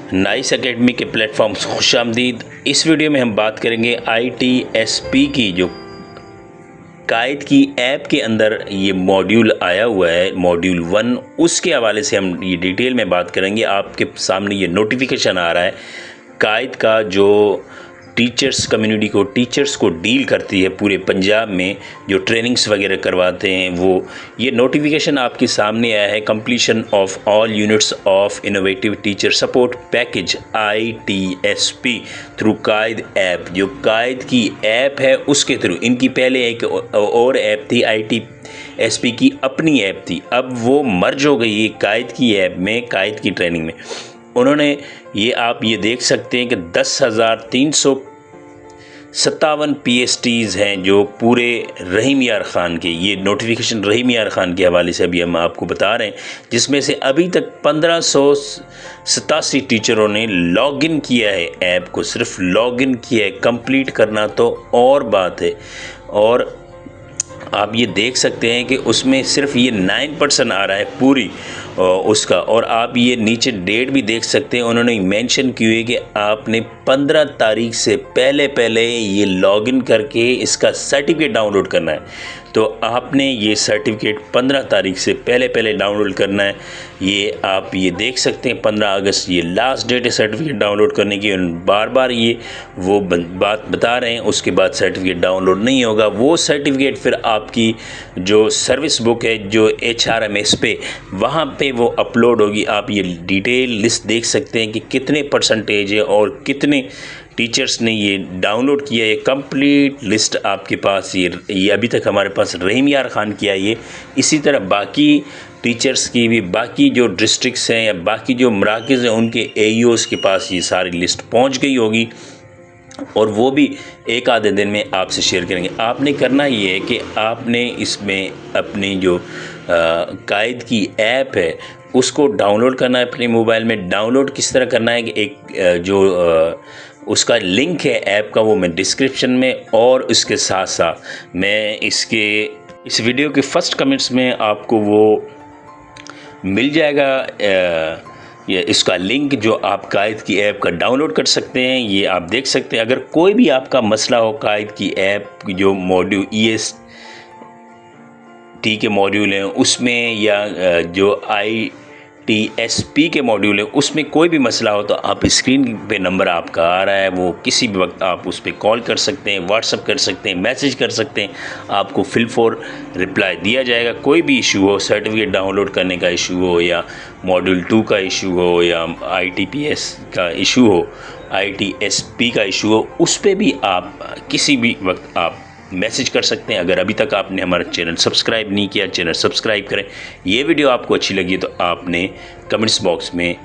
Nice academy के platform से खुशामदीद। इस वीडियो में हम बात करेंगे ITSP की जो कायद की ऐप के अंदर ये मॉड्यूल आया हुआ है, मॉड्यूल 1, उसके हवाले से हम ये डिटेल में बात करेंगे। आपके सामने ये नोटिफिकेशन आ रहा है कायद का, जो टीचर्स कम्युनिटी को, टीचर्स को डील करती है पूरे पंजाब में, जो ट्रेनिंग्स वगैरह करवाते हैं, वो ये नोटिफिकेशन आपके सामने आया है। Completion of all units of innovative teacher support package ITSP through Quaid app. जो कायद की ऐप है उसके थ्रू, इनकी पहले एक और ऐप थी, ITSP की अपनी ऐप थी, अब वो मर्ज हो गई है कायद की ऐप में, कायद की ट्रेनिंग में। उन्होंने ये, आप ये देख सकते हैं कि 10,357 PSTs हैं जो पूरे रहीम यार ख़ान के, ये नोटिफिकेशन रहीम यार ख़ान के हवाले से अभी हम आपको बता रहे हैं, जिसमें से अभी तक 1587 टीचरों ने लॉगिन किया है ऐप को, सिर्फ लॉगिन किया है। कंप्लीट करना तो और बात है। और आप ये देख सकते हैं कि उसमें सिर्फ ये 9% आ रहा है पूरी उसका। और आप ये नीचे डेट भी देख सकते हैं, उन्होंने मेंशन की हुई है कि आपने 15 तारीख से पहले ये लॉगिन करके इसका सर्टिफिकेट डाउनलोड करना है। तो आपने ये सर्टिफिकेट 15 तारीख से पहले डाउनलोड करना है। ये आप ये देख सकते हैं 15 अगस्त ये लास्ट डेट है सर्टिफिकेट डाउनलोड करने की। बार बार ये वो बात बता रहे हैं, उसके बाद सर्टिफिकेट डाउनलोड नहीं होगा। वो सर्टिफिकेट फिर आपकी जो सर्विस बुक है, जो HRMS पे, वहाँ पे वो अपलोड होगी। आप ये डिटेल लिस्ट देख सकते हैं कि कितने परसेंटेज है और कितने टीचर्स ने ये डाउनलोड किया है। कंप्लीट लिस्ट आपके पास ये अभी तक हमारे पास रहीम यार ख़ान किया ये। इसी तरह बाकी टीचर्स की भी, बाकी जो डिस्ट्रिक्ट्स हैं या बाकी जो मराकज़ हैं, उनके AEOs के पास ये सारी लिस्ट पहुंच गई होगी और वो भी एक आधे दिन में आपसे शेयर करेंगे। आपने करना ये है कि आपने इसमें अपनी जो कायद की ऐप है उसको डाउनलोड करना है अपने मोबाइल में। डाउनलोड किस तरह करना है कि एक जो उसका लिंक है ऐप का, वो मैं डिस्क्रिप्शन में और इसके साथ साथ मैं इस वीडियो के फर्स्ट कमेंट्स में आपको वो मिल जाएगा, ये इसका लिंक जो आप कायद की ऐप का डाउनलोड कर सकते हैं। ये आप देख सकते हैं। अगर कोई भी आपका मसला हो कायद की ऐप जो मॉड्यूल EST के मॉड्यूल हैं उसमें, या जो ITSP के मॉड्यूल है उसमें कोई भी मसला हो, तो आप स्क्रीन पे नंबर आपका आ रहा है, वो किसी भी वक्त आप उस पर कॉल कर सकते हैं, व्हाट्सअप कर सकते हैं, मैसेज कर सकते हैं, आपको फिल फॉर रिप्लाई दिया जाएगा। कोई भी इशू हो, सर्टिफिकेट डाउनलोड करने का इशू हो, या मॉड्यूल 2 का इशू हो, या ITPS का इशू हो, ITSP का इशू हो, उस पर भी आप किसी भी वक्त आप मैसेज कर सकते हैं। अगर अभी तक आपने हमारा चैनल सब्सक्राइब नहीं किया, चैनल सब्सक्राइब करें। ये वीडियो आपको अच्छी लगी तो आपने कमेंट्स बॉक्स में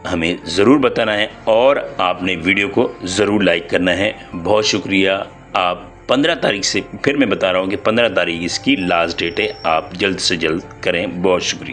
हमें ज़रूर बताना है और आपने वीडियो को ज़रूर लाइक करना है। बहुत शुक्रिया। आप 15 तारीख से, फिर मैं बता रहा हूँ कि 15 तारीख इसकी लास्ट डेट है, आप जल्द से जल्द करें। बहुत शुक्रिया।